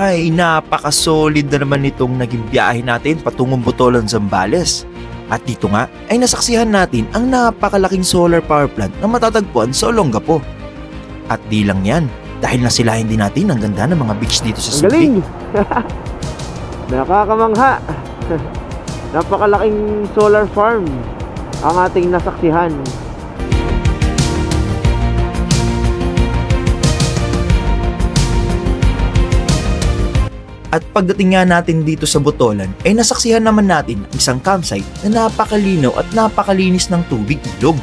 Ay, napaka-solid na naman itong naging biyahe natin patungong Botolan, Zambales. At dito nga ay nasaksihan natin ang napakalaking solar power plant na matatagpuan sa Olongapo. At di lang yan, dahil nasilahin din natin ang ganda ng mga beach dito sa Subic. Galing! Nakakamangha! Napakalaking solar farm ang ating nasaksihan. At pagdating nga natin dito sa Botolan ay nasaksihan naman natin ang isang campsite na napakalinaw at napakalinis ng tubig ilog.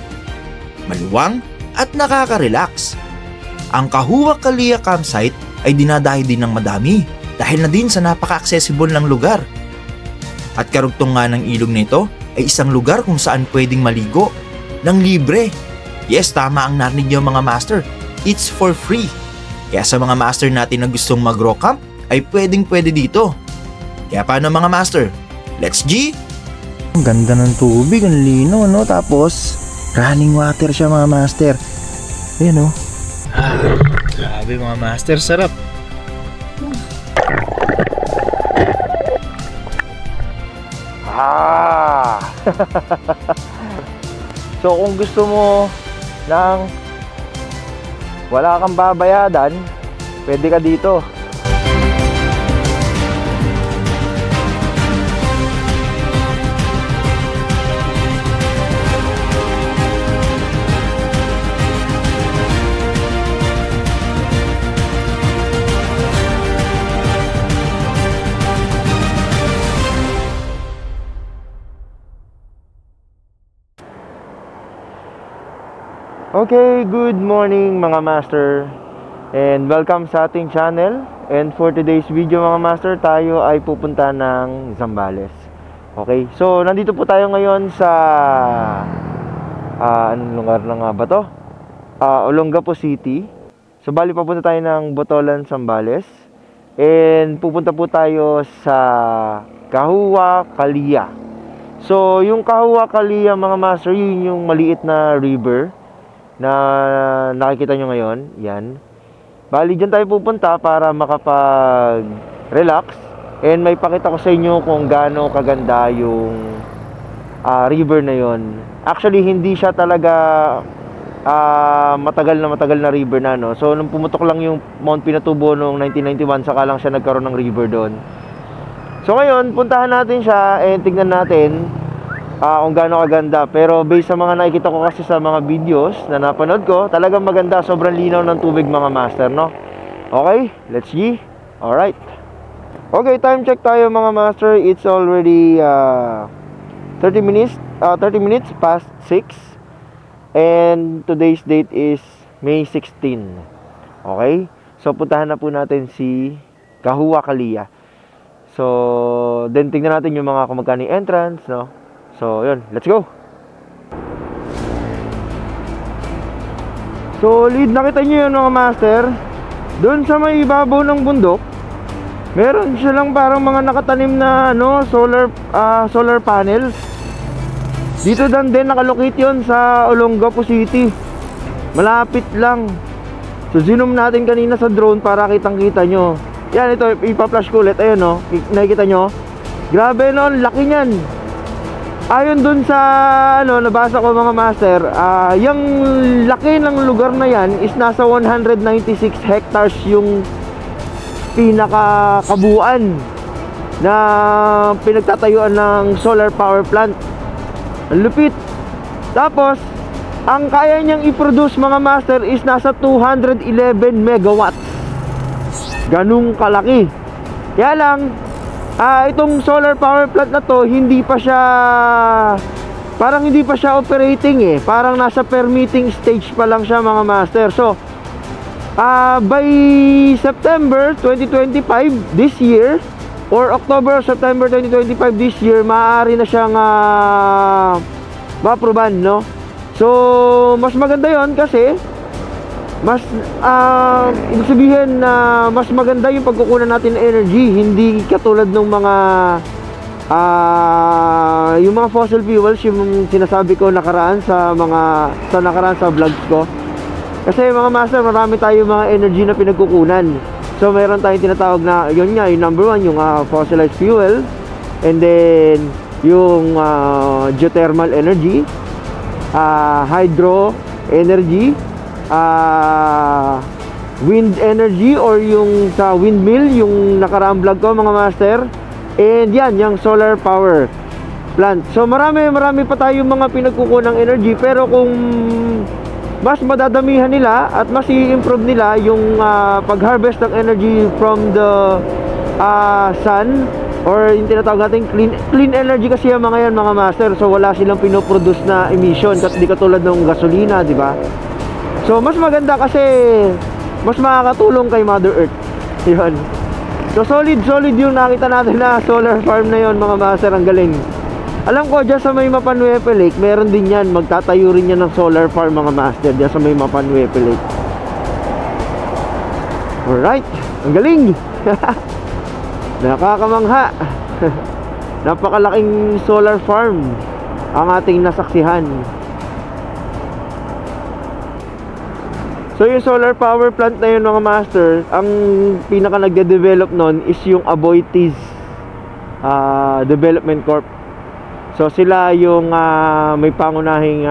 Maluwang at nakaka-relax. Ang Kahuwa Kalia campsite ay dinadahi din ng madami dahil na din sa napaka-accessible ng lugar. At karugtong nga ng ilog na ito ay isang lugar kung saan pwedeng maligo ng libre. Yes, tama ang narinig niyo mga master. It's for free. Kaya sa mga master natin na gustong mag-rock camp ay pwedeng-pwede dito. Kaya paano mga master? Let's G! Ang ganda ng tubig, ang lino, no? Tapos, running water siya mga master. Ayan, no? Grabe mga master, sarap. So, kung gusto mo ng wala kang babayadan, pwede ka dito. Okay, good morning mga master and welcome sa ating channel. And for today's video mga master, tayo ay pupunta ng Zambales. Okay, so nandito po tayo ngayon sa anong lugar na nga ba to? Olongapo City. So bali papunta tayo ng Botolan, Zambales. And pupunta po tayo sa Kahuwa Kalia. So yung Kahuwa Kalia mga master, yun yung maliit na river na nakikita nyo ngayon. Yan. Bali dyan tayo pupunta para makapag-relax. And may pakita ko sa inyo kung gaano kaganda yung river na yon. Actually, hindi siya talaga matagal na river na, no? So, nung pumutok lang yung Mount Pinatubo noong 1991, saka lang siya nagkaroon ng river doon. So, ngayon, puntahan natin siya and tignan natin kung gaano kaganda. Pero based sa mga nakikita ko kasi sa mga videos na napanood ko, talagang maganda, sobrang linaw ng tubig mga master, no? Okay, let's see. Alright. Okay, time check tayo mga master. It's already 30 minutes past 6. And today's date is May 16. Okay? So puntahan na po natin si Kahuwa Kalia. So then tingnan natin yung mga kumagkano entrance, no? So, yun. Let's go! Solid. Nakita nyo yun mga master. Doon sa may ibabaw ng bundok, meron siya lang parang mga nakatanim na solar panels. Dito din nakalocate yun sa Olongapo City. Malapit lang. So, zoom natin kanina sa drone para kitang-kita nyo. Yan, ito. Ipa-flash ko ulit. Ayun, no? Nakikita nyo? Grabe, no? Laki nyan. Ayon dun sa nabasa ko mga master, yung laki ng lugar na yan is nasa 196 hectares yung pinakakabuuan na pinagtatayuan ng solar power plant. Ang lupit. Tapos, ang kaya niyang i-produce mga master is nasa 211 megawatts. Ganung kalaki. Kaya lang, itong solar power plant na to, hindi pa siya operating eh. Parang nasa permitting stage pa lang siya mga master. So, by September 2025 this year, or October, September 2025 this year, maaari na siyang ma-approvean, no? So, mas maganda yon kasi mas ibig sabihin na mas maganda yung pagkukunan natin ng energy, hindi katulad ng mga yung mga fossil fuels, yung sinasabi ko nakaraan sa vlogs ko. Kasi mga master, marami tayo mga energy na pinagkukunan. So meron tayong tinatawag na, yun nga, yung number 1, yung fossilized fuel, and then yung geothermal energy, hydro energy, wind energy, or yung sa windmill, yung nakaraang vlog ko mga master, and yan, yung solar power plant. So marami pa tayong mga pinagkukunang energy, pero kung mas madadamihan nila at mas i-improve nila yung pag-harvest ng energy from the sun, or yung tinatawag natin clean energy kasi yung mga yan mga master. So wala silang pinoproduce na emission kasi di katulad ng gasolina, di ba? So mas maganda kasi mas makakatulong kay Mother Earth. Yun. So solid yung nakita natin na solar farm na yon mga master, ang galing. Alam ko dyan sa may Mapanuepe Lake, meron din yan, magtatayo rin yan ng solar farm mga master dyan sa may Mapanuepe Lake. Alright, ang galing. Nakakamangha. Napakalaking solar farm ang ating nasaksihan. So yung solar power plant na yun mga master, ang pinaka nagde-develop nun is yung Aboitiz Development Corp. So sila yung may pangunahing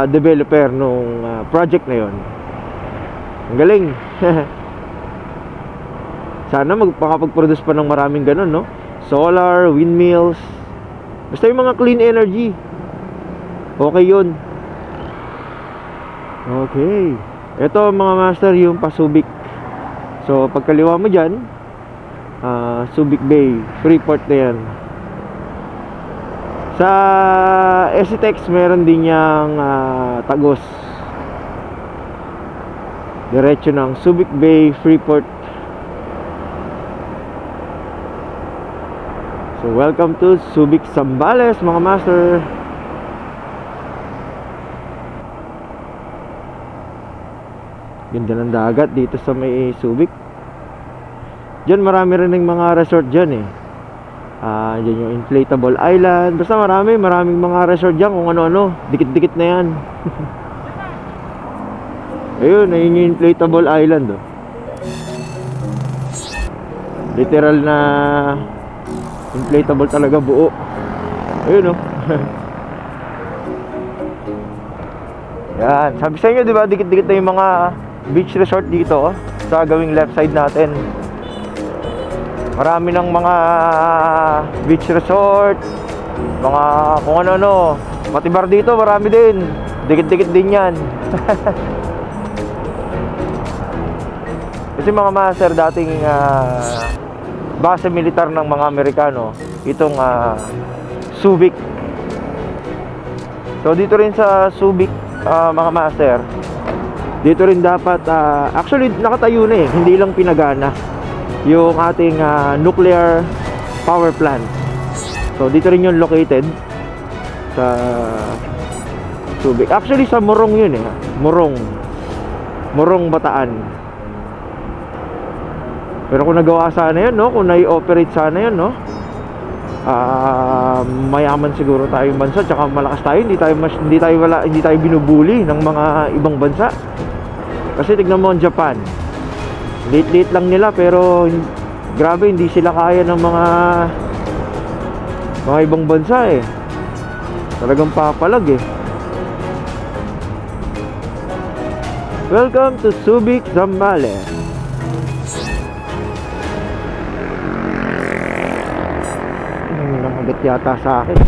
developer nung project na yun. Ang galing. Sana magpakapag-produce pa ng maraming ganun, no? Solar, windmills, basta yung mga clean energy. Okay yun. Okay. Ito mga master, yung Pasubik. So pagkaliwa mo dyan, Subic Bay, Freeport na yan. Sa Esitex meron din yang Tagos. Diretso ng Subic Bay, Freeport. So welcome to Subic, Zambales mga master. Ganda ng dagat dito sa may Subic. Diyan marami rin ng mga resort dyan eh. Diyan yung inflatable island. Basta maraming mga resort dyan kung ano-ano. Dikit-dikit na yan. Ayun yung inflatable island oh. Literal na inflatable talaga, buo. Ayun oh. Yan, sabi sa inyo diba, dikit-dikit na yung mga beach resort dito oh, sa gawing left side natin. Marami ng mga beach resort, mga kung ano-ano. Pati bar dito, marami din. Dikit-dikit din yan. Kasi mga master, dating base militar ng mga Amerikano, itong Subic. So dito rin sa Subic, mga master, dito rin dapat, actually nakatayo na eh, hindi lang pinagana yung ating nuclear power plant. So dito rin yun located sa Subic. Actually sa Morong yun eh, Morong Bataan. Pero kung nagawa sana yun, no, kung nai-operate sana yun, no, mayaman siguro tayong bansa, tsaka malakas tayo, hindi tayo binubuli ng mga ibang bansa. Kasi tignan mo ang Japan, liit-liit lang nila, pero grabe, hindi sila kaya ng mga ibang bansa eh. Talagang papalag eh. Welcome to Subic, Zambales. Nakagat yata sa akin.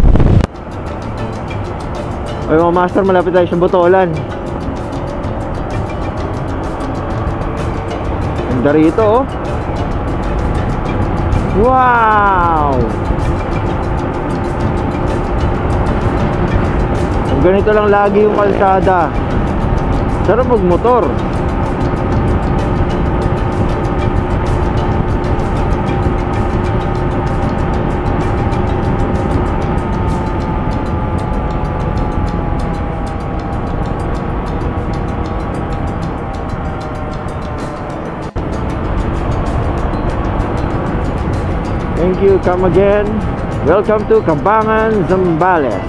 Ay mga master, malapit tayo sa Botolan. Ganda rito oh. Wow! Ganito lang lagi yung kalsada. Sarap magmotor. Thank you, come again. Welcome to Cambangan, Zambales.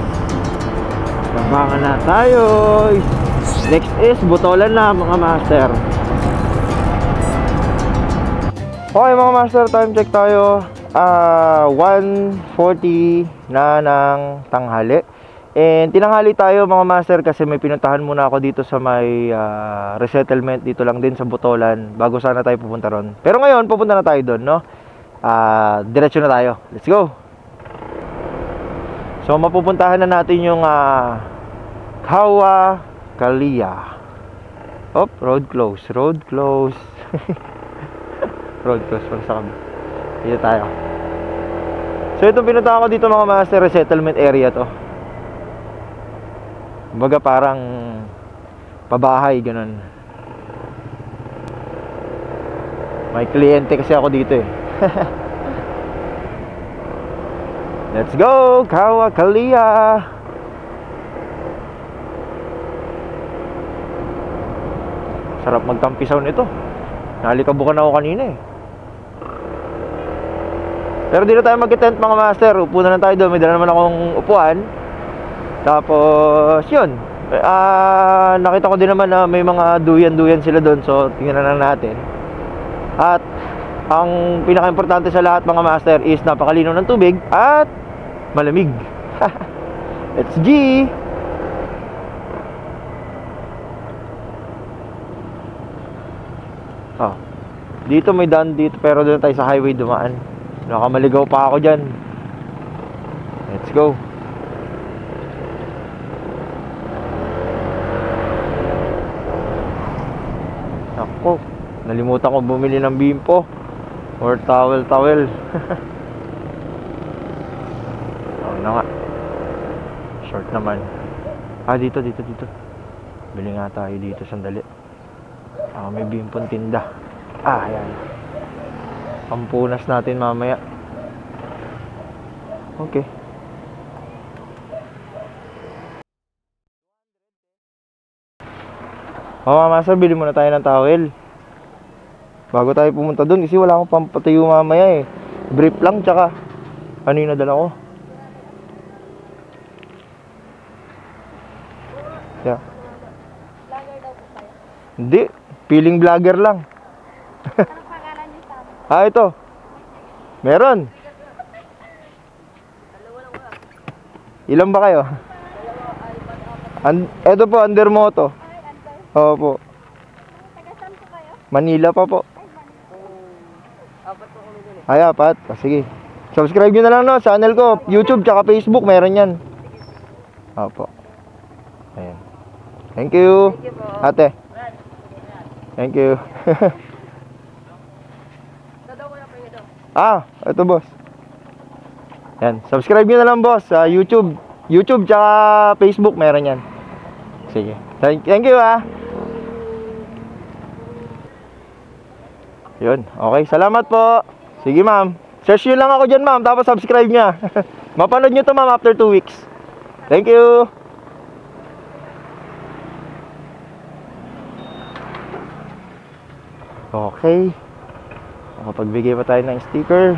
Cambangan na tayo. Next is Botolan na mga master. Okay mga master, time check tayo. 1:40 na ng tanghali. And tinanghali tayo mga master kasi may pinuntahan muna ako dito sa may resettlement dito lang din sa Botolan bago sana tayo pupunta ron. Pero ngayon pupunta na tayo doon, no? Diretso na tayo. Let's go. So mapupuntahan na natin yung Kawa Kalia. Road close. Road close para sa kami. Dito tayo. So itong pinuntahan ko dito mga master, resettlement area to. Kumbaga parang pabahay, ganun. May kliyente kasi ako dito eh. Let's go, Kawa Kalia. Sarap magtampisaw nito. Nalikabukan ako kanina eh. Pero dito tayo mag-tent mga master. Upo na lang tayo doon. May dala naman akong upuan. Tapos yun, nakita ko din naman na may mga duyan-duyan sila doon. So tingnan na lang natin. At ang pinaka-importante sa lahat mga master is napakalinaw ng tubig at malamig. Let's G. Dito may daan dito, pero doon tayo sa highway dumaan. Nakamaligaw pa ako dyan. Let's go. Ako, nalimutan ko bumili ng bimpo or towel. Na nga. Short naman. Dito. Bili nga tayo dito, sandali. May bimpong tinda. Ayan. Pampunas natin mamaya. Okay. Master, bili muna tayo ng towel bago tayo pumunta doon kasi wala akong pampatayo mamaya eh. Brief lang, tsaka ano yung nadala ko. Yeah. Vlogger daw po tayo? Hindi, feeling vlogger lang. Anong pangalan niyo sa amin? Ito. Meron. Ilan ba kayo? Ito po, under moto. Opo. Taga saan po kayo? Manila pa po. Apat po kami dun Ay, apat. Sige. Subscribe nyo na lang no, channel ko. YouTube tsaka Facebook, meron yan. Opo. Ayan. Thank you. Thank you po. Ate. Thank you. Ito boss. Yan, subscribe nyo na lang boss sa YouTube. YouTube tsaka Facebook, meron yan. Sige. Thank you Yun, okay. Salamat po. Sige ma'am. Search nyo lang ako dyan ma'am, tapos subscribe nya. Mapanood nyo to ma'am after 2 weeks. Thank you. Okay. Makapagbigay pa tayo ng sticker.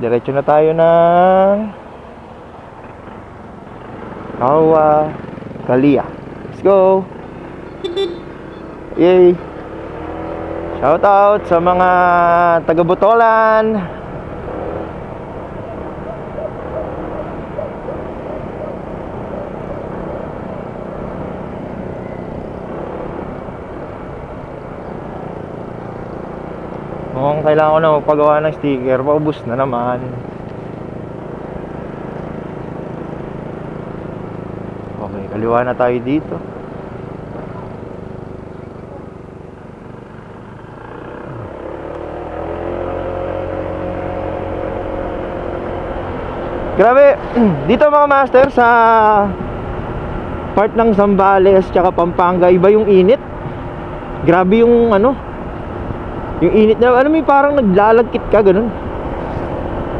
Diretso na tayo ng Kawa Kalia. Let's go. Yay. Shout out sa mga taga Botolan. Mukhang kailangan ko na magpagawa ng sticker. Paubos na naman. Okay, kaliwa na tayo dito. Grabe, dito mga master sa part ng Zambales tsaka Pampanga, iba yung init. Grabe yung ano, yung init na, alam mo parang naglalagkit ka, ganun.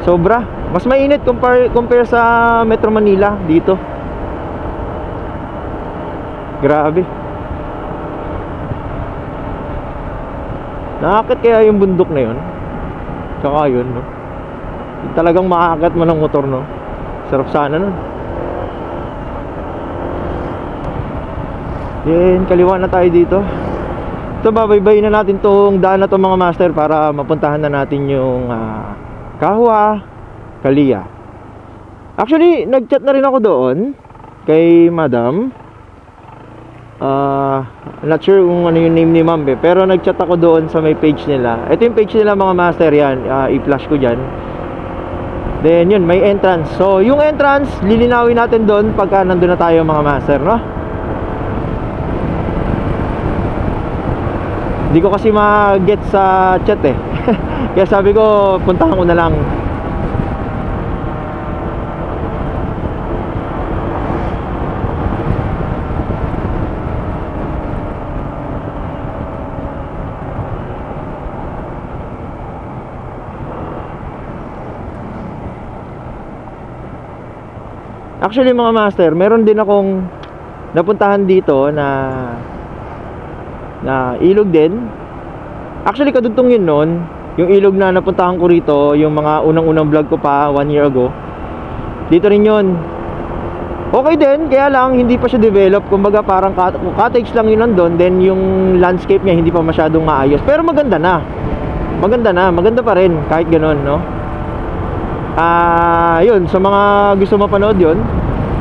Sobra, mas mainit compare sa Metro Manila dito. Grabe. Nakakit kaya yung bundok na yun. Tsaka yun, no? Talagang makakit mo ng motor, no? Sarap sana nun. Yan, kaliwa na tayo dito. So babaybayin na natin tong daan na to mga master para mapuntahan na natin yung Kahwa, Kalia. Actually, nag-chat na rin ako doon kay Madam. Not sure kung ano yung name ni Ma'am pero nag-chat ako doon sa may page nila. Ito yung page nila mga master, yan. I-flash ko dyan. Then yun, may entrance. So yung entrance, lilinawin natin doon pagka nandun na tayo mga master, no? Hindi ko kasi ma-get sa chat eh. Kaya sabi ko, puntahan ko na lang. Actually mga master, meron din akong napuntahan dito na ilog din. Actually kadugtong yun nun, yung ilog na napuntahan ko rito, yung mga unang-unang vlog ko pa 1 year ago. Dito rin yun. Okay din, kaya lang hindi pa siya develop. Kumbaga parang cottage lang yun nandun. Then yung landscape niya hindi pa masyadong maayos. Pero maganda na. Maganda pa rin kahit ganun, no? Yun, sa mga gusto mapanood yun,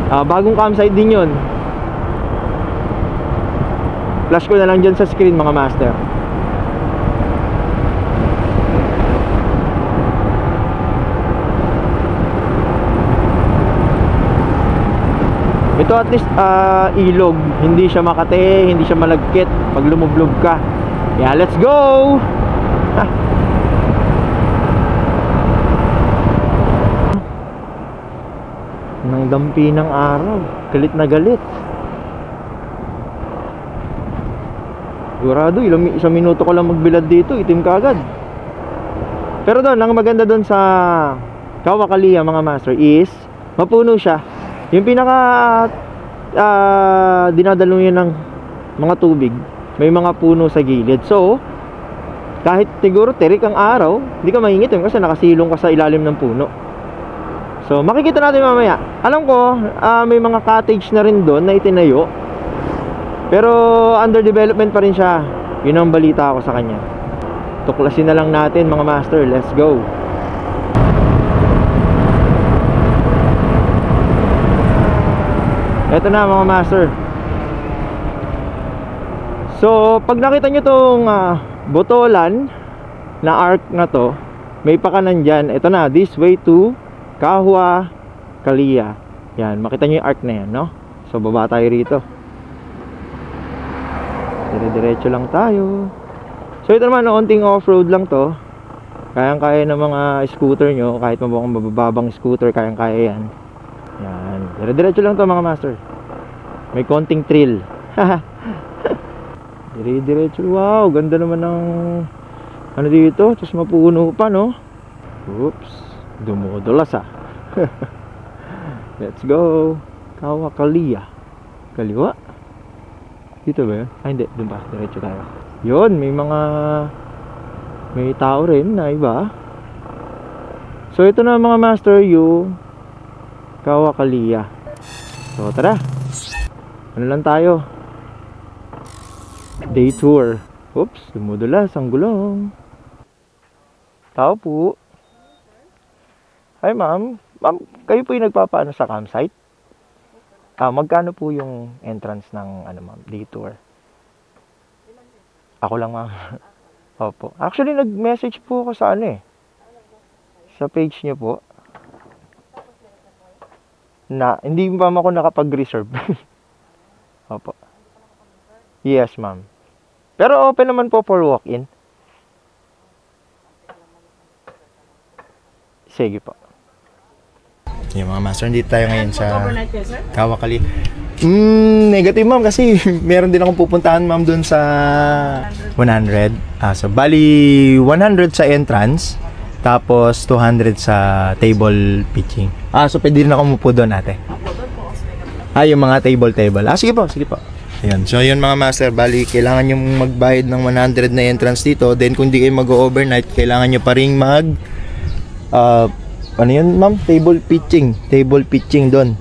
bagong campsite din yun. Flash ko na lang dyan sa screen mga master. Ito at least ilog. Hindi siya makate, hindi siya malagkit pag lumublob ka. Yeah, let's go! Nang dampi ng araw, galit na galit. Sigurado, isang minuto ko lang magbilad dito, itim ka agad. Pero doon, ang maganda doon sa Kahwa, Kalia mga master is mapuno siya. Yung pinaka dinadalo niya ng mga tubig, may mga puno sa gilid. So kahit siguro terik ang araw, hindi ka maingitim kasi nakasilong ka sa ilalim ng puno. So makikita natin mamaya. Alam ko may mga cottage na rin doon na itinayo, pero under development pa rin siya. Yun ang balita ko sa kanya. Tuklasin na lang natin mga master. Let's go. Eto na mga master. So pag nakita nyo tong botolan na arc na to, may pakanan dyan. Ito na, this way to Kahwa, Kalia. Yan, makita nyo yung arc na yan, no? So baba tayo rito. Dire-diretso lang tayo. So ito naman, onting off-road lang to. Kayang-kaya ng mga scooter nyo. Kahit mababang scooter, kayang-kaya yan. Yan, dire-diretso lang to mga master. May konting thrill. Dire-diretso. Wow, ganda naman ng ano dito. Tapos mapuno pa, no? Oops, dumudulas ah. Let's go. Kahwa, Kalia. Kaliwa. Dito ba yun? Hindi, dun pa, diretso tayo. Yun, may tao rin na iba. So ito na mga master, yung Kahwa, Kalia. So tara, ano lang tayo, day tour. Oops, dumudulas ang gulong. Tao po. Hi ma'am. Ma'am, kayo po yung nagpapaano sa campsite? Magkano po yung entrance ng ma'am, day tour? Ako lang ma'am. Opo. Actually nag-message po ako sa sa page niyo po. Na hindi pa ako nakapag-reserve. Opo. Yes ma'am. Pero open naman po for walk-in. Sige po. Yung mga master, dito tayo ngayon sa Kahwa, Kalia. Negative ma'am kasi meron din akong pupuntahan ma'am dun sa 100. So bali 100 sa entrance, tapos 200 sa table pitching. So pwede rin ako umupo doon ate. Yung mga table. Sige po. Ayun. So yun mga master, bali kailangan nyo magbayad ng 100 na entrance dito. Then kung di kayo mag-overnight, kailangan nyo pa ring ano yun ma'am? Table pitching doon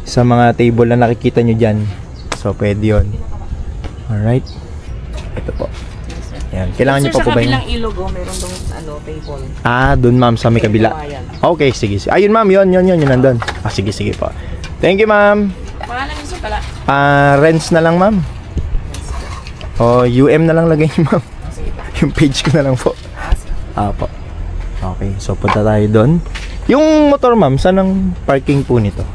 sa mga table na nakikita nyo dyan. So pwede yun. Alright. Ito po. Yan. Kailangan niyo pa po ba yung... Sa kabilang ilog, meron dong table. Doon ma'am sa may kabila. Okay, sige. Ayun ma'am, yun nandun. Sige po. Thank you ma'am. Pangalan niyo pala? Rents na lang ma'am. UM na lang lagay niyo ma'am. Yung page ko na lang po. Po. Okay, so punta tayo doon. Yung motor ma'am, saan ang parking po nito?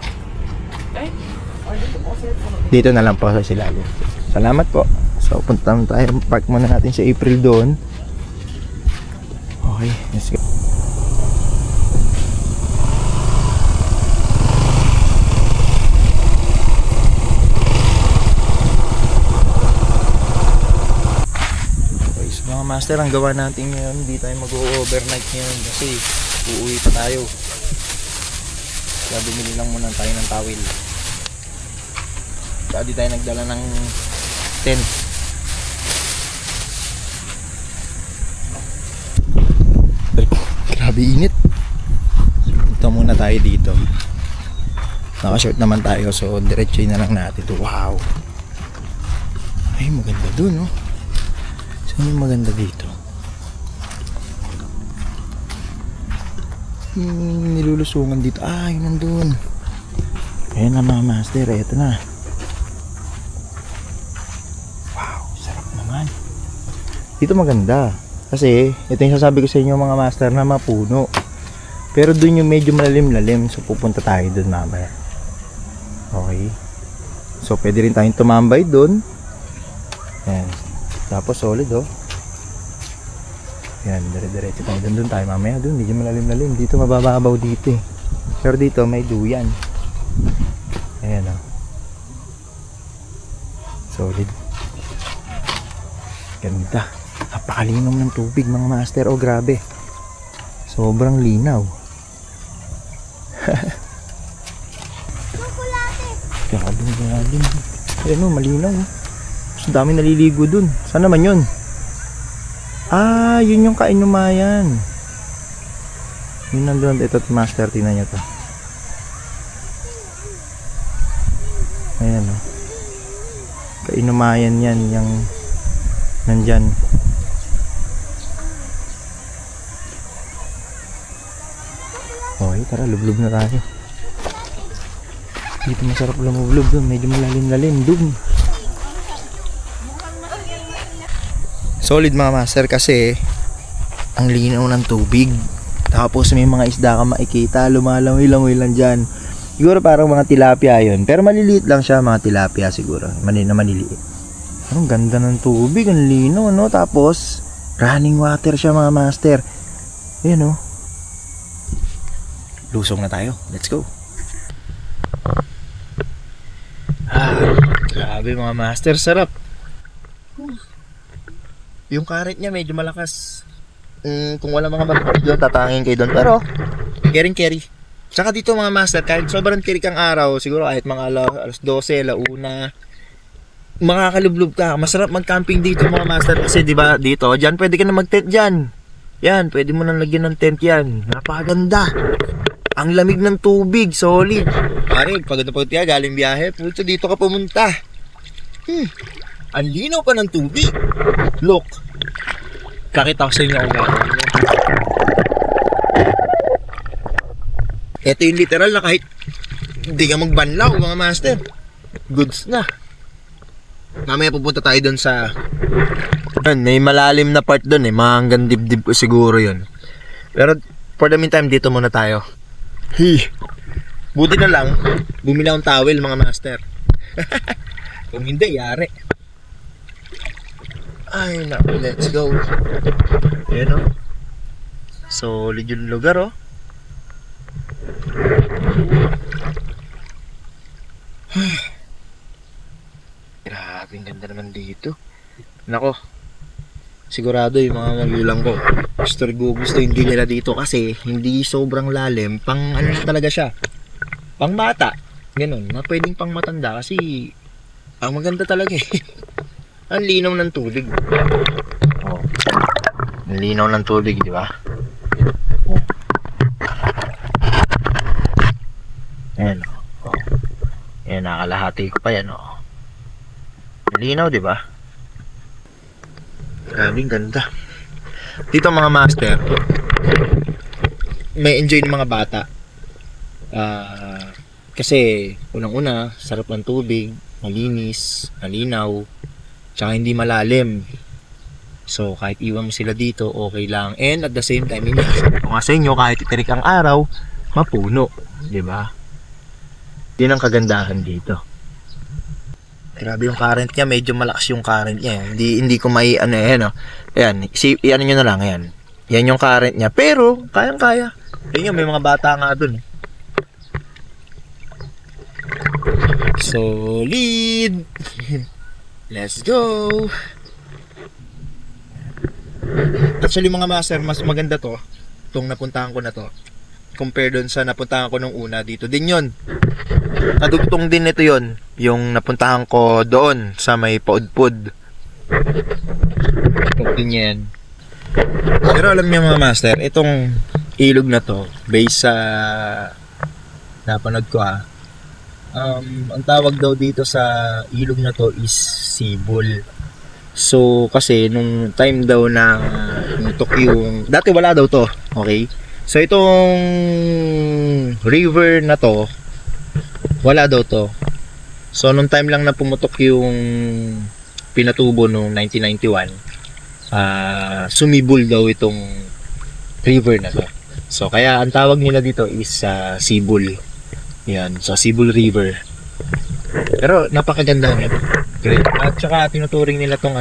Dito na lang po sa silalim. Salamat po. So punta tayo, park muna natin sa April doon. Okay, let's go. Okay, so mga master, ang gawa natin ngayon, hindi tayo mag-overnight ngayon kasi uuwi pa tayo. Kaya bumili lang muna tayo ng towel. Kaya di tayo nagdala ng tent. Grabe init. Punta muna tayo dito. Naka-short naman tayo, so diretso na lang natin ito. Wow. Ay, maganda dun, no? Saan yung maganda dito? Nilulusungan dito. Yun nandun. Ayan na mga master, eto na. Wow, sarap naman. Dito maganda. Kasi, ito yung sasabi ko sa inyo mga master na mapuno. Pero dun yung medyo malalim-lalim. So, pupunta tayo dun mamaya. Okay. So, pwede rin tayong tumambay dun. Ayan. Tapos, solid, oh. Ayan, dire-diretso tayo. Dun tayo mamaya. Dun, medyo malalim-lalim. Dito, mabababaw dito eh. Pero dito, may duyan. Ayan, oh. Solid. Ganda. Napakalinom ng tubig mga master. Oh, grabe. Sobrang linaw. Grabe. Ayan o, malinaw. Mas dami naliligo dun. Saan naman yun? Yun yung Kainumayan. Yun nandun. Ito master, tingnan nyo to. Ayan o. Kainumayan yan. Yung nandyan. Okay, tara, lublub na tayo. Dito masarap lumublob doon, medyo malalim-lalim doon. Solid mga master kasi ang linaw ng tubig. Tapos may mga isda ka makikita, lumalangoy-langoy lang dyan. Siguro parang mga tilapia yun, pero maliliit lang siya, mga tilapia siguro, maliliit. Ang ganda ng tubig, ang linaw, no? Tapos running water siya mga master. Ayan, no? Lusong na tayo. Let's go. Grabe mga master, sarap. Yung karet niya medyo malakas. Kung wala mga mag doon, tatangin kayo doon. Pero, carry. Tsaka dito mga master, kahit sobrang tirik ang araw, siguro kahit mga alas 12, alauna, makakalublub ka. Masarap mag-camping dito mga master kasi diba dito, dyan pwede ka na mag-tent dyan. Yan, pwede mo na lagyan ng tent yan. Napakaganda. Ang lamig ng tubig, solid. Pare, pagod na pagod ka, galing biyahe, pulso dito ka pumunta. Ang linaw pa ng tubig. Look. Kakita ko sa inyo kung gano'n. Ito yung literal na kahit hindi ka magbanlaw mga master. Goods na. Mamaya pupunta tayo doon sa... May malalim na part doon eh. Mga hanggang dibdib ko siguro yun. Pero for the meantime, dito muna tayo. Buti na lang, bumili akong towel mga master. Kung hindi, yari. Ay, naku, let's go. Ayan o. Solid yung lugar o. Grabe, ang ganda naman dito. Nako, sigurado yung mga magulang ko gusto hindi nila dito kasi hindi sobrang lalim. Pang ano talaga siya, pang bata, ganun, na pwedeng pang matanda kasi ang maganda talaga eh. Ang linaw ng tubig. Oh, ang linaw ng tubig, di ba? Oh. Ayan o. Oh. Ayan, nakalahati ko pa yan o. Oh. Linaw, di ba? Grabe, ganda. Dito mga master, may enjoy ng mga bata. Kasi unang-una, sarap ng tubig, malinis, malinaw, tsaka hindi malalim. So kahit iwan mo sila dito, okay lang. And at the same time, kung sa inyo, kahit itirik ang araw, mapuno, di ba? Yun ang kagandahan dito. Grabe yung current niya, medyo malakas yung current niya. Hindi ko may ano yan, no. Ayan, ano nyo na lang, ayan. Yan yung current niya, pero kayang-kaya. Ayun yun, may mga bata nga dun. Solid. Let's go. Actually mga master, mas maganda to, itong napuntahan ko na to, compare dun sa napuntahan ko nung una. Dito din yun, nadugtong din ito yun, yung napuntahan ko doon sa may Paudpud. Din yan. Pero alam niyo mga master, itong ilog na to, based sa napanood ko ang tawag daw dito sa ilog na to is Sibol. So kasi nung time daw na yung dati wala daw to, okay? So itong river na to, wala daw to. So nung time lang na pumutok yung Pinatubo noong 1991, sumibol daw itong river na to. So kaya ang tawag nila dito is Sibol. Yan, sa Sibol River. Pero napakaganda niya. Great. At saka tinuturing nila tong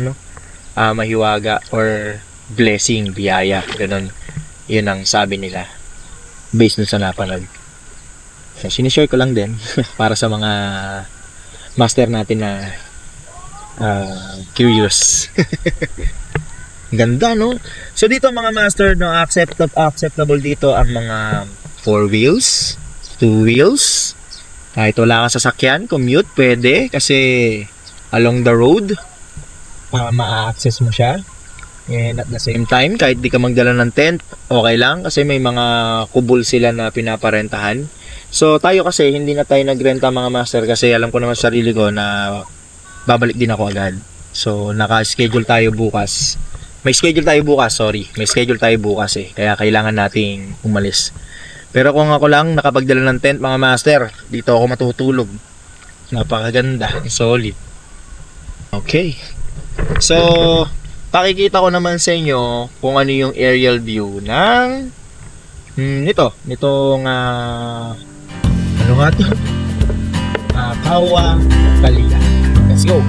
mahiwaga or blessing, biyaya, ganun. Yun ang sabi nila based dun sa napanood. So, sinishare ko lang din para sa mga master natin na curious. Ganda, no? So dito mga master, no, acceptable dito ang mga 4 wheels, 2 wheels. Kahit wala kang sasakyan, commute, pwede. Kasi along the road, ma-access mo siya. And at the same time, kahit di ka magdala ng tent, okay lang. Kasi may mga kubol sila na pinaparentahan. So tayo kasi, hindi na tayo nagrenta mga master. Kasi alam ko naman sa sarili ko na babalik din ako agad. So naka-schedule tayo bukas. May schedule tayo bukas eh. Kaya kailangan nating umalis. Pero kung ako lang nakapagdala ng tent mga master, dito ako matutulog. Napakaganda, solid. Okay. So, pakikita ko naman sa inyo kung ano yung aerial view ng nitong ano nga to? Kawa Kalia. Let's go.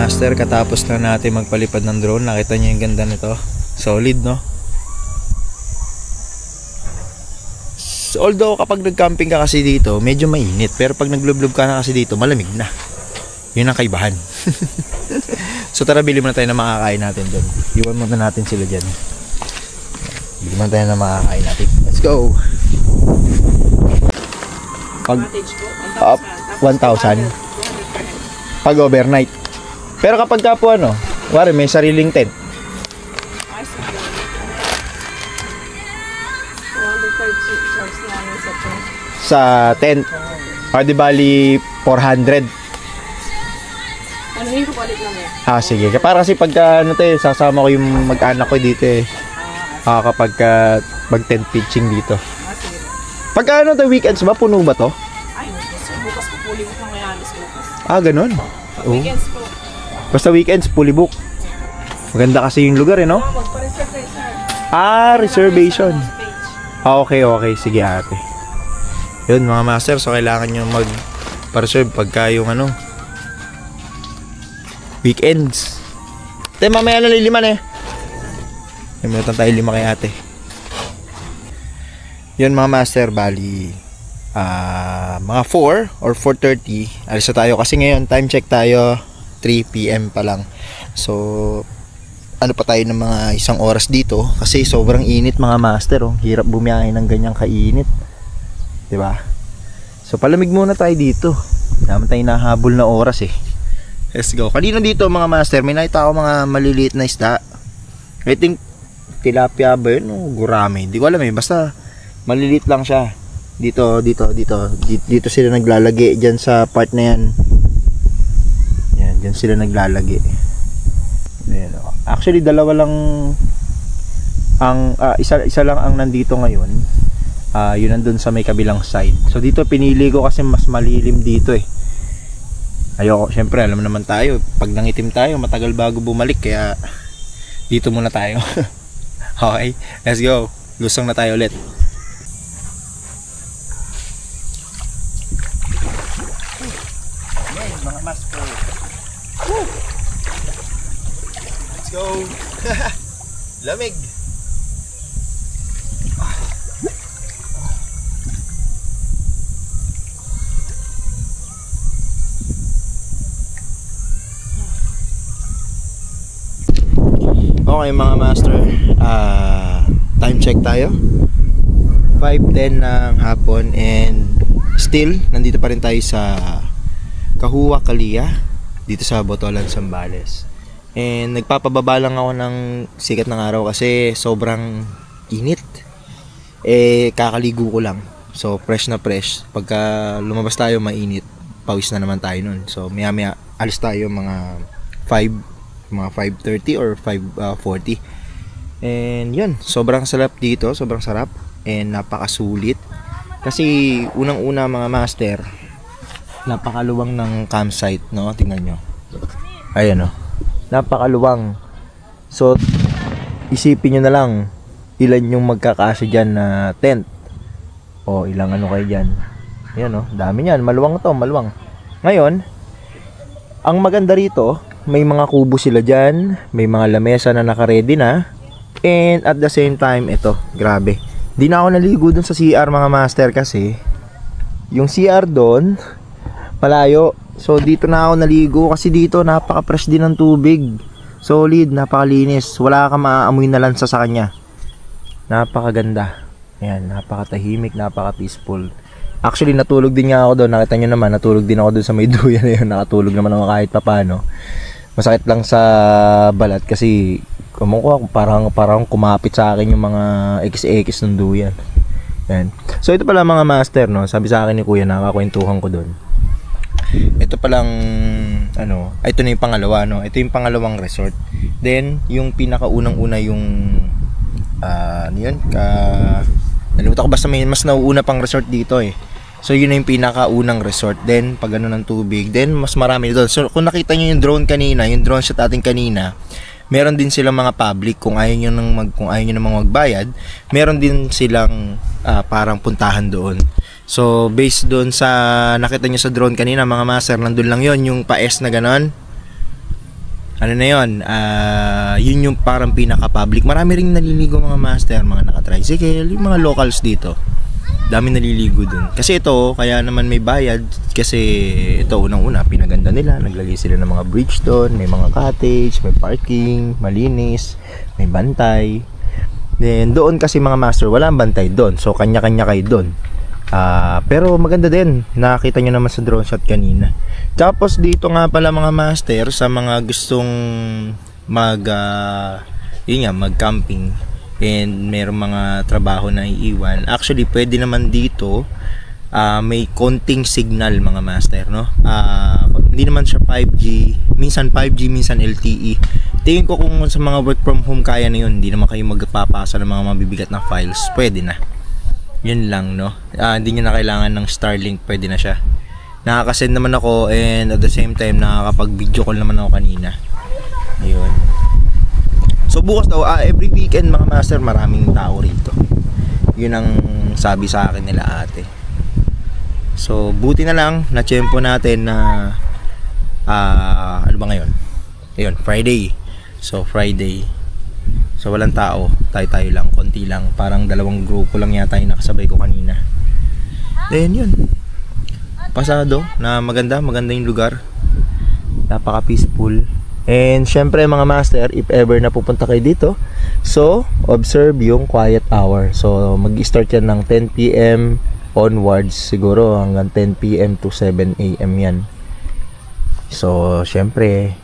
master, katapos na natin magpalipad ng drone. Nakita niyo yung ganda nito. Solid, no? Although kapag nag-camping ka kasi dito, medyo mainit. Pero pag naglublob ka na kasi dito, malamig na. Yun ang kaibahan. So tara, bili muna tayo ng makakain natin dyan. Iwan muna natin sila dyan. Bili muna tayo ng makakain natin. Let's go! Pag Cottage ko, up 1,000 pag overnight. Pero kapag ka po ano, wari may sariling tent, Ay, sige. 230 charge namin sa tent. sa tent, di bali 400. Ano yung kapalit namin? Sige. Para kasi pagka ano to, sasama ko yung mag-anak ko dito kapag mag tent pitching dito. Sige. Pagka ano to, weekends ba, puno ba to? Ay, bukas ko puli ko ng Mayalis bukas. Ganun. Weekends po. Basta weekends, fully book. Maganda kasi yung lugar, no? Magpa-reserve kayo, sir. Reservation. Page. Okay. Sige, ate. Yun, mga master. So, kailangan nyo mag-reserve pagka yung weekends. Mamaya na liliman Minutan tayo 5 kay ate. Yun, mga master. Bali, mga 4 or 4:30. Alis na tayo. Kasi ngayon, time check tayo. 3 PM pa lang. So, ano pa tayo ng mga 1 oras dito kasi sobrang init, mga master. Hirap bumiyahe ng ganyang kainit, diba? So palamig muna tayo dito. Naman tayo nahabol na oras Let's go. Kanina dito, mga master, may nakita ako mga maliliit na isda. I think tilapia ba yun o gurame, hindi ko alam basta maliliit lang siya. Dito sila naglalagi dyan sa part na yan. Diyan sila naglalagi. Ayan, actually dalawa lang ang isa lang ang nandito ngayon. Yun nandun sa may kabilang side. So dito pinili ko kasi mas malilim dito Ayoko, syempre alam naman tayo, pag nangitim tayo matagal bago bumalik, kaya dito muna tayo. Okay, let's go. Lusong na tayo ulit. Ayan, mga master. Let's go. Lamig. Okay, mga master. Time check tayo. 5:10 ng hapon and still nandito pa rin tayo sa Kahuwa Kalia dito sa Botolan, Zambales. And nagpapababa lang ako ng sikat ng araw kasi sobrang init. Kakaligo ko lang. So fresh na fresh. Pagka lumabas tayo mainit, pawis na naman tayo nun. So maya alis tayo mga 5:30 or 5:40. And yun, sobrang sarap dito, sobrang sarap and napakasulit. Kasi unang-una, mga master, napakaluwang ng campsite, no? Tingnan nyo. Ayan, no? Napakaluwang. So isipin nyo na lang ilan yung magkakasya dyan na tent o ilang ano kayo dyan. Ayan, no? Dami yan, maluwang to, maluwang. Ngayon, ang maganda rito, may mga kubo sila dyan, may mga lamesa na naka-ready na, and at the same time, ito, grabe, di na ako naligo dun sa CR, mga master, kasi yung CR dun malayo. So dito na ako naligo kasi dito napaka-fresh din ng tubig, solid, napakalinis, wala kang maaamoy na lansa sa kanya. Napakaganda. Ayan, napakatahimik, napaka-peaceful. Actually, natulog din nga ako doon. Nakita nyo naman, natulog din ako doon sa may duyan na yun. Nakatulog naman ako kahit papano. Masakit lang sa balat kasi parang kumapit sa akin yung mga x ng duyan. Ayan. So ito pala, mga master, no? Sabi sa akin ni kuya, nakakwentuhan ko doon. Ito palang ito na yung pangalawa, no? Ito yung pangalawang resort. Then yung pinakaunang-una yung nalimutan ko, basta may mas nauuna pang resort dito So yun na yung pinakaunang resort. Then pag ng tubig, then mas marami doon. So kung nakita niyo yung drone kanina, yung drone shot ating kanina, meron din silang mga public. Kung ayaw niyo namang magbayad, meron din silang parang puntahan doon. So based doon sa nakita niyo sa drone kanina, mga master, nandun lang yon yung pa-S na ganon. ano na yun, yun yung parang pinaka-public. Marami ring naliligo mga master, mga naka-tricycle, yung mga locals dito. Dami naliligo dun. Kasi ito, kaya naman may bayad. Kasi ito, unang-una, pinaganda nila. Naglagay sila ng mga bridge doon, may mga cottage, may parking, malinis, may bantay. Then doon kasi mga master, walang bantay doon. So kanya-kanya kayo doon. Pero maganda din. Nakita nyo naman sa drone shot kanina. Tapos dito nga pala mga master, sa mga gustong mag-camping and mayroong mga trabaho na iiwan. Actually, pwede naman dito may konting signal mga master, no? Hindi naman siya 5G, minsan 5G, minsan LTE. Tingin ko kung sa mga work from home kaya na yun, hindi naman kayo magpapasa ng mga mabibigat na files, pwede na. Yun lang, no? Hindi nyo na kailangan ng Starlink, pwede na siya. Nakakasend naman ako and at the same time nakakapag-video call naman ako kanina. Ayun. So bukas daw, every weekend mga master, maraming tao rito. Yun ang sabi sa akin nila ate. So buti na lang, na-tiyempo natin na ano ba ngayon? Ayun, Friday. So Friday. So walang tao, tayo lang, konti lang. Parang dalawang grupo lang yata yung nakasabay ko kanina. Then yun, pasado na maganda yung lugar. Napaka peaceful. And syempre mga master, if ever na pupunta kayo dito, so observe yung quiet hour. So mag-start yan ng 10 PM onwards, siguro hanggang 10 PM to 7 AM yan. So syempre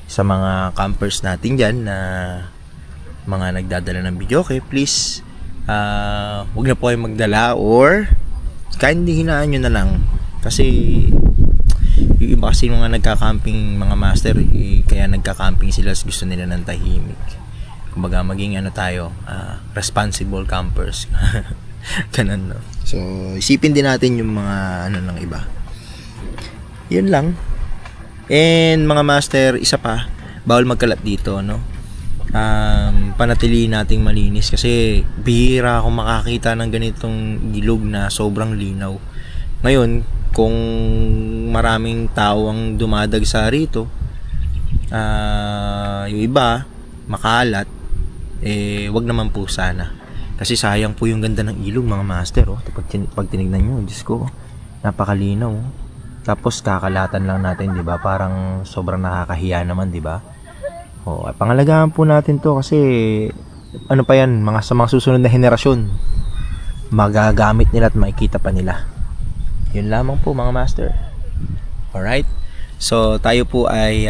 sa mga campers natin dyan na mga nagdadala ng video, okay, please huwag na po kayo magdala, or kahit hindi hinaan nyo na lang. Kasi yung iba kasi mga nagka-camping mga master, kaya nagka-camping sila, gusto nila ng tahimik. Kumbaga maging ano tayo, responsible campers. Ganun, no? So isipin din natin yung mga ano ng iba. Yun lang. And mga master, isa pa, bawal magkalat dito, no? Panatilihin nating malinis kasi bihira akong makakita ng ganitong ilog na sobrang linaw. Ngayon, kung maraming tao ang dumadagsa rito, yung iba makalat, wag naman po sana. Kasi sayang po yung ganda ng ilog mga master, oh. Pag tinignan nyo, Diyos ko, napakalinaw, oh. Tapos kakalatan lang natin, 'di ba? Parang sobrang nakakahiya naman, 'di ba? Oh, pangalagaan po natin 'to kasi ano pa 'yan, sa mga susunod na henerasyon magagamit nila at makikita pa nila. 'Yun lamang po mga master. All right? So tayo po ay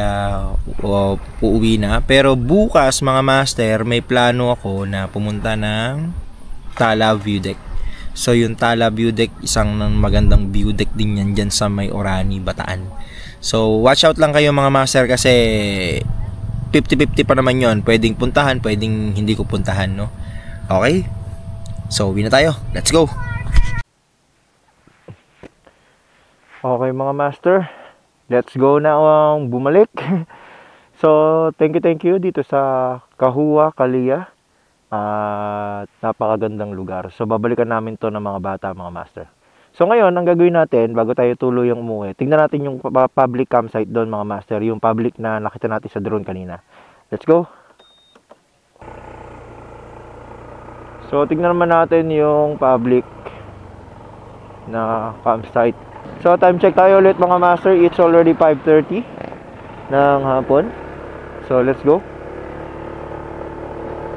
uuwi na, pero bukas mga master, may plano ako na pumunta ng Tala View Deck. So yung Tala View Deck, isang magandang view deck din yan dyan sa may Orani, Bataan. So watch out lang kayo mga master kasi 50-50 pa naman yon. Pwedeng puntahan, pwedeng hindi ko puntahan, no? Okay? So uwi na tayo. Let's go! Okay mga master, let's go na ang bumalik. So thank you dito sa Kahua, Kalia. At napakagandang lugar. So babalikan namin to ng mga bata mga master. So ngayon, ang gagawin natin bago tayo tuluyang umuwi, tingnan natin yung public campsite doon mga master, yung public na nakita natin sa drone kanina. Let's go. So tingnan naman natin yung public na campsite. So time check tayo ulit mga master. It's already 5:30 ng hapon. So let's go.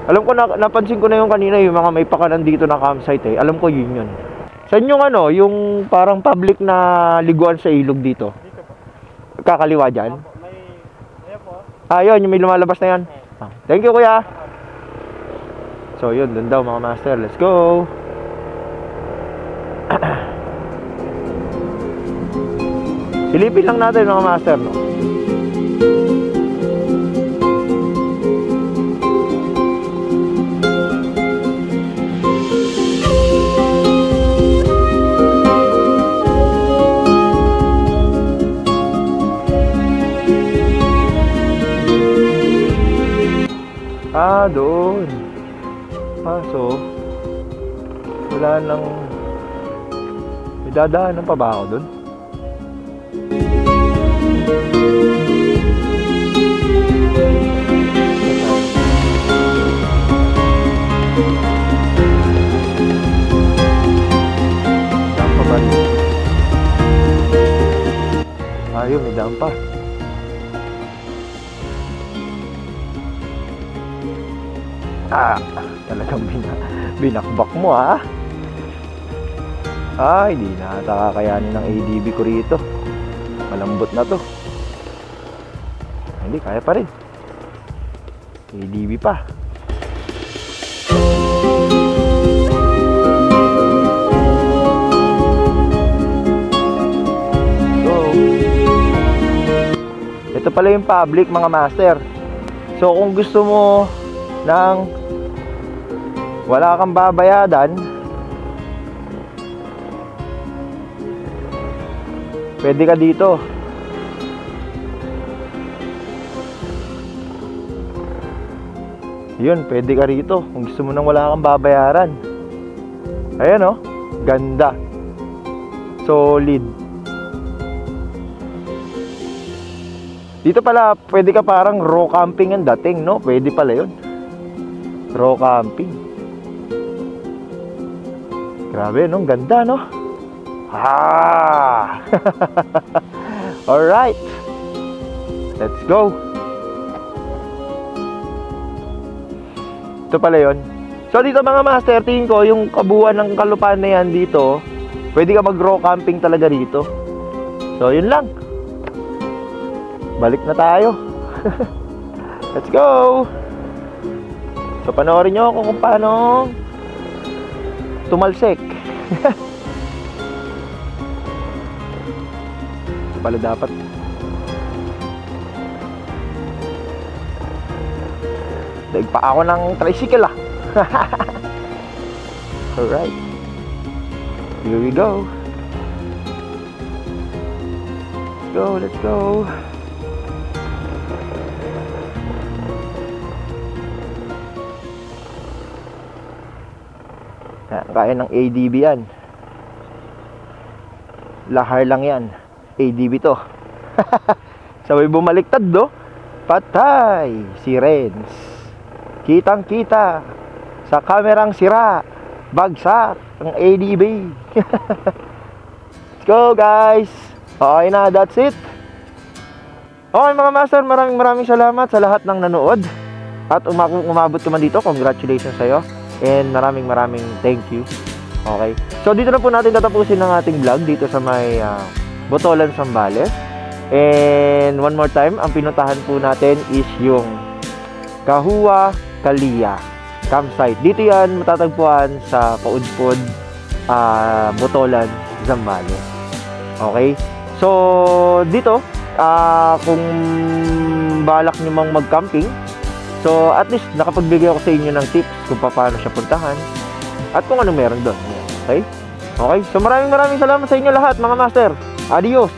Alam ko, napansin ko na yung kanina, yung mga may pakanan dito na campsite eh. Alam ko yun. Saan yung ano, yung parang public na liguan sa ilog dito? Dito po. Kakaliwa dyan? May po. Yun, yung may lumalabas na yan. Thank you kuya. So yun, dun daw mga master. Let's go. Silipin lang natin mga master, no? Doon. So wala nang, may dadaanan pa ba ako doon? Talagang binakbak mo ha. Ay, di na ata kakayanin ng ADB ko rito. Malambot na to. Hindi, kaya pa rin. ADB pa. So, ito pala yung public mga master. So, kung gusto mo ng wala kang babayadan, pwede ka dito. Yun, pwede ka rito kung gusto mo nang wala kang babayaran. Ayan oh, ganda. Solid. Dito pala, pwede ka parang raw camping ang dating, no? Pwede pala yun. Raw camping. Grabe, no? Ganda, no? Alright. Let's go. Ito pala yun. So dito mga master, tingin ko yung kabuuan ng kalupaan na yan dito, pwede ka mag raw camping talaga dito. So yun lang. Balik na tayo. Let's go. So panoorin nyo ako kung paano tumalsik. Pala dapat daig pa ako ng tricycle ah. Alright, here we go. Let's go. Kaya ng ADB yan. Lahar lang yan. ADB to. Sabay bumaliktad do. Patay si Renz. Kitang kita sa kamerang sira. Bagsak ang ADB. Let's go guys. Okay na, that's it. Okay mga master, maraming salamat sa lahat ng nanood. At umabot ka man dito, congratulations sa'yo. And maraming thank you. Okay. So dito na po natin tatapusin ang ating vlog dito sa may Botolan, Zambales. And one more time, ang pinuntahan po natin is yung Kahua Kalia campsite. Dito yan matatagpuan sa Paudpod, Botolan, Zambales. Okay. So dito, kung balak nyo mang mag-camping, so at least nakapagbigay ako sa inyo ng tips kung paano siya puntahan at kung ano meron doon. Okay? Okay? So maraming salamat sa inyo lahat mga master. Adios!